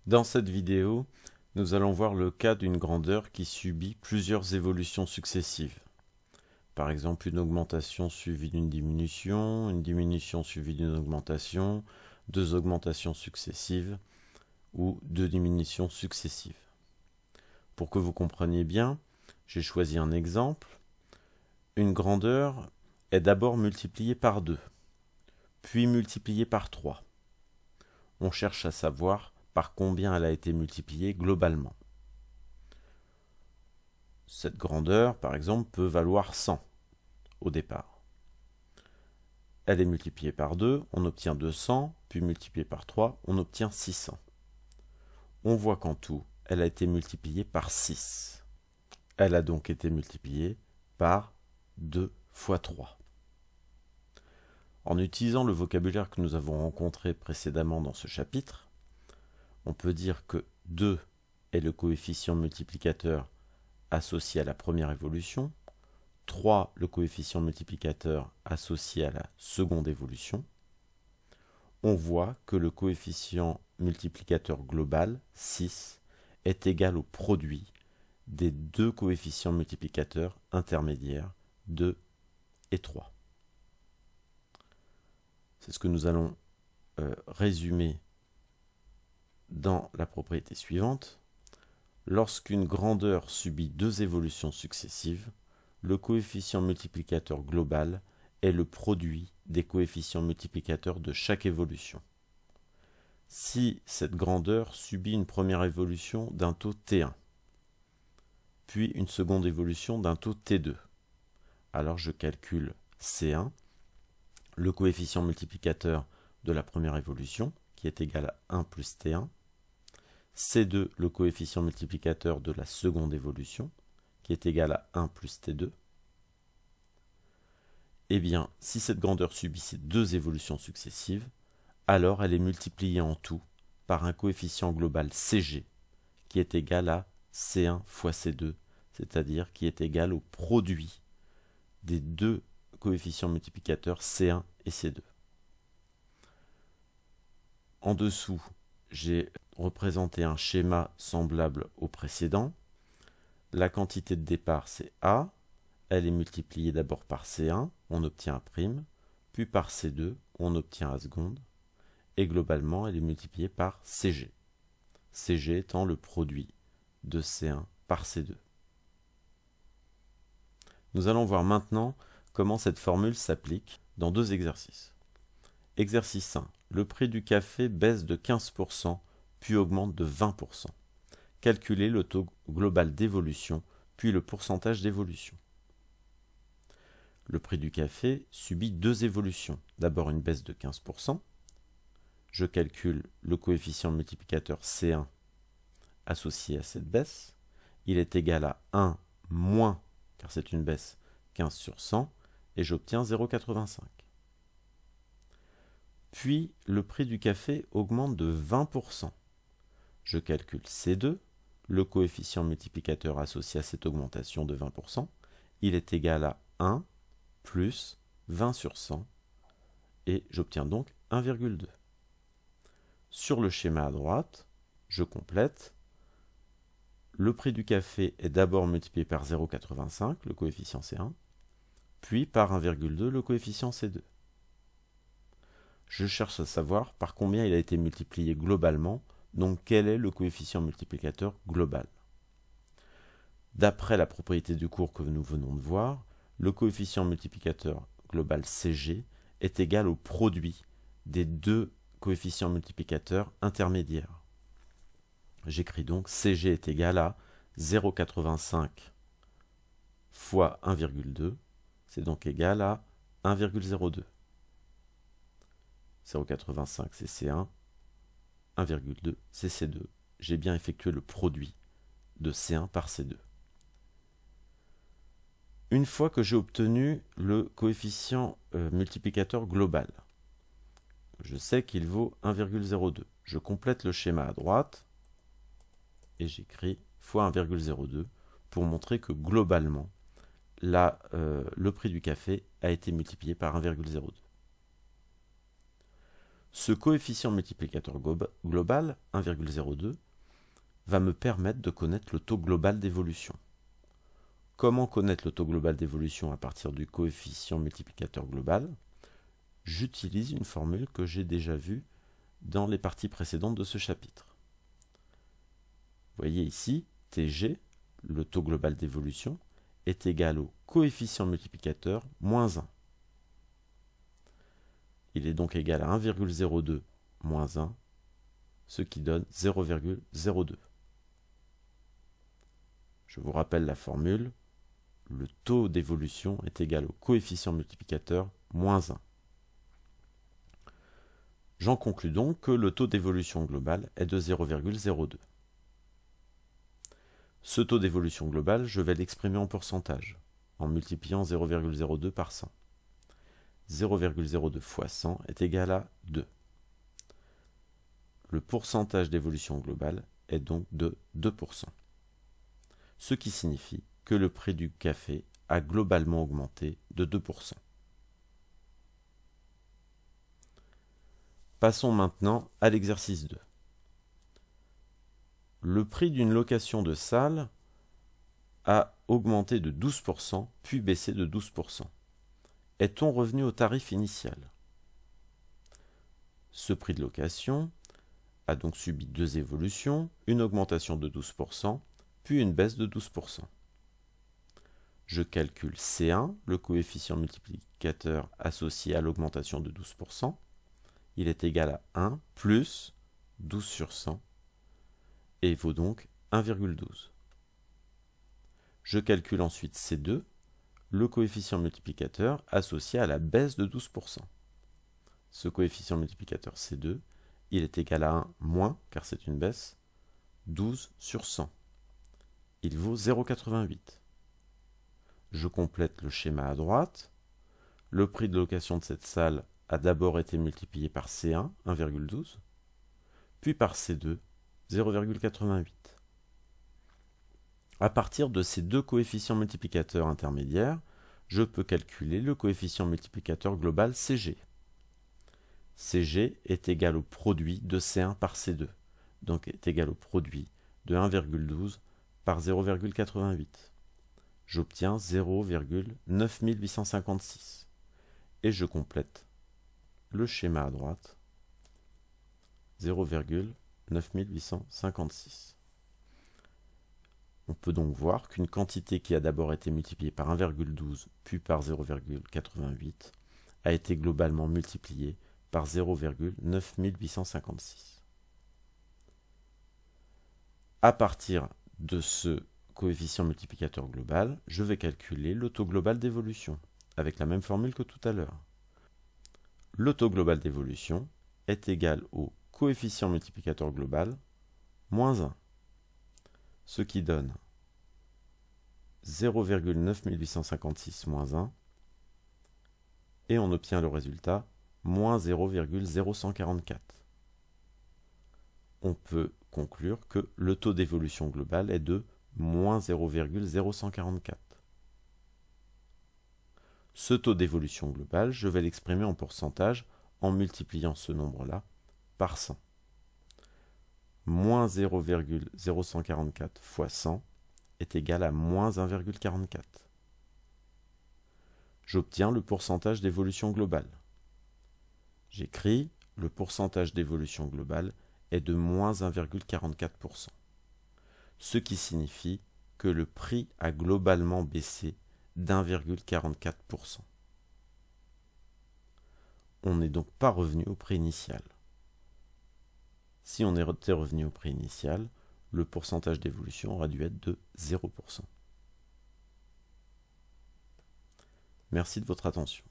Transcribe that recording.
Dans cette vidéo, nous allons voir le cas d'une grandeur qui subit plusieurs évolutions successives. Par exemple, une augmentation suivie d'une diminution, une diminution suivie d'une augmentation, deux augmentations successives ou deux diminutions successives. Pour que vous compreniez bien, j'ai choisi un exemple. Une grandeur est d'abord multipliée par 2, puis multipliée par 3. On cherche à savoir par combien elle a été multipliée globalement. Cette grandeur, par exemple, peut valoir 100 au départ. Elle est multipliée par 2, on obtient 200, puis multipliée par 3, on obtient 600. On voit qu'en tout, elle a été multipliée par 6. Elle a donc été multipliée par 2 fois 3. En utilisant le vocabulaire que nous avons rencontré précédemment dans ce chapitre, on peut dire que 2 est le coefficient multiplicateur associé à la première évolution, 3 le coefficient multiplicateur associé à la seconde évolution. On voit que le coefficient multiplicateur global, 6, est égal au produit des deux coefficients multiplicateurs intermédiaires, 2 et 3. C'est ce que nous allons résumer dans la propriété suivante. Lorsqu'une grandeur subit deux évolutions successives, le coefficient multiplicateur global est le produit des coefficients multiplicateurs de chaque évolution. Si cette grandeur subit une première évolution d'un taux T1, puis une seconde évolution d'un taux T2, alors je calcule C1, le coefficient multiplicateur de la première évolution, qui est égal à 1 plus T1, C2, le coefficient multiplicateur de la seconde évolution, qui est égal à 1 plus T2. Eh bien, si cette grandeur subit ces deux évolutions successives, alors elle est multipliée en tout par un coefficient global CG, qui est égal à C1 fois C2, c'est-à-dire qui est égal au produit des deux coefficients multiplicateurs C1 et C2. En dessous, j'ai représenté un schéma semblable au précédent. La quantité de départ, c'est A. Elle est multipliée d'abord par C1, on obtient A', puis par C2, on obtient A seconde, et globalement, elle est multipliée par CG. CG étant le produit de C1 par C2. Nous allons voir maintenant comment cette formule s'applique dans deux exercices. Exercice 1. Le prix du café baisse de 15%, puis augmente de 20%. Calculez le taux global d'évolution, puis le pourcentage d'évolution. Le prix du café subit deux évolutions. D'abord une baisse de 15%. Je calcule le coefficient multiplicateur C1 associé à cette baisse. Il est égal à 1 moins, car c'est une baisse, 15 sur 100, et j'obtiens 0,85. Puis, le prix du café augmente de 20%. Je calcule C2, le coefficient multiplicateur associé à cette augmentation de 20%. Il est égal à 1 plus 20 sur 100, et j'obtiens donc 1,2. Sur le schéma à droite, je complète. Le prix du café est d'abord multiplié par 0,85, le coefficient C1, puis par 1,2, le coefficient C2. Je cherche à savoir par combien il a été multiplié globalement, donc quel est le coefficient multiplicateur global. D'après la propriété du cours que nous venons de voir, le coefficient multiplicateur global CG est égal au produit des deux coefficients multiplicateurs intermédiaires. J'écris donc CG est égal à 0,85 fois 1,2, c'est donc égal à 1,02. 0,85 c'est C1, 1,2 c'est C2. J'ai bien effectué le produit de C1 par C2. Une fois que j'ai obtenu le coefficient multiplicateur global, je sais qu'il vaut 1,02. Je complète le schéma à droite et j'écris fois 1,02 pour montrer que globalement, le prix du café a été multiplié par 1,02. Ce coefficient multiplicateur global, 1,02, va me permettre de connaître le taux global d'évolution. Comment connaître le taux global d'évolution à partir du coefficient multiplicateur global? J'utilise une formule que j'ai déjà vue dans les parties précédentes de ce chapitre. Vous voyez ici, Tg, le taux global d'évolution, est égal au coefficient multiplicateur moins 1. Il est donc égal à 1,02 moins 1, ce qui donne 0,02. Je vous rappelle la formule, le taux d'évolution est égal au coefficient multiplicateur moins 1. J'en conclus donc que le taux d'évolution global est de 0,02. Ce taux d'évolution global, je vais l'exprimer en pourcentage, en multipliant 0,02 par 100. 0,02 fois 100 est égal à 2. Le pourcentage d'évolution globale est donc de 2%. Ce qui signifie que le prix du café a globalement augmenté de 2%. Passons maintenant à l'exercice 2. Le prix d'une location de salle a augmenté de 12%, puis baissé de 12%. Est-on revenu au tarif initial? Ce prix de location a donc subi deux évolutions, une augmentation de 12%, puis une baisse de 12%. Je calcule C1, le coefficient multiplicateur associé à l'augmentation de 12%. Il est égal à 1 plus 12 sur 100 et vaut donc 1,12. Je calcule ensuite C2, le coefficient multiplicateur associé à la baisse de 12%. Ce coefficient multiplicateur C2, il est égal à 1 moins, car c'est une baisse, 12 sur 100. Il vaut 0,88. Je complète le schéma à droite. Le prix de location de cette salle a d'abord été multiplié par C1, 1,12, puis par C2, 0,88. À partir de ces deux coefficients multiplicateurs intermédiaires, je peux calculer le coefficient multiplicateur global CG. CG est égal au produit de C1 par C2, donc est égal au produit de 1,12 par 0,88. J'obtiens 0,9856 et je complète le schéma à droite, 0,9856. On peut donc voir qu'une quantité qui a d'abord été multipliée par 1,12 puis par 0,88 a été globalement multipliée par 0,9856. À partir de ce coefficient multiplicateur global, je vais calculer le taux global d'évolution, avec la même formule que tout à l'heure. Le taux global d'évolution est égal au coefficient multiplicateur global moins 1, ce qui donne 0,9856 moins 1, et on obtient le résultat moins 0,0144. On peut conclure que le taux d'évolution global est de moins 0,0144. Ce taux d'évolution globale, je vais l'exprimer en pourcentage en multipliant ce nombre-là par 100. Moins 0,0144 fois 100 est égal à moins 1,44. J'obtiens le pourcentage d'évolution globale. J'écris le pourcentage d'évolution globale est de moins 1,44%, ce qui signifie que le prix a globalement baissé d'1,44%. On n'est donc pas revenu au prix initial. Si on était revenu au prix initial, le pourcentage d'évolution aurait dû être de 0%. Merci de votre attention.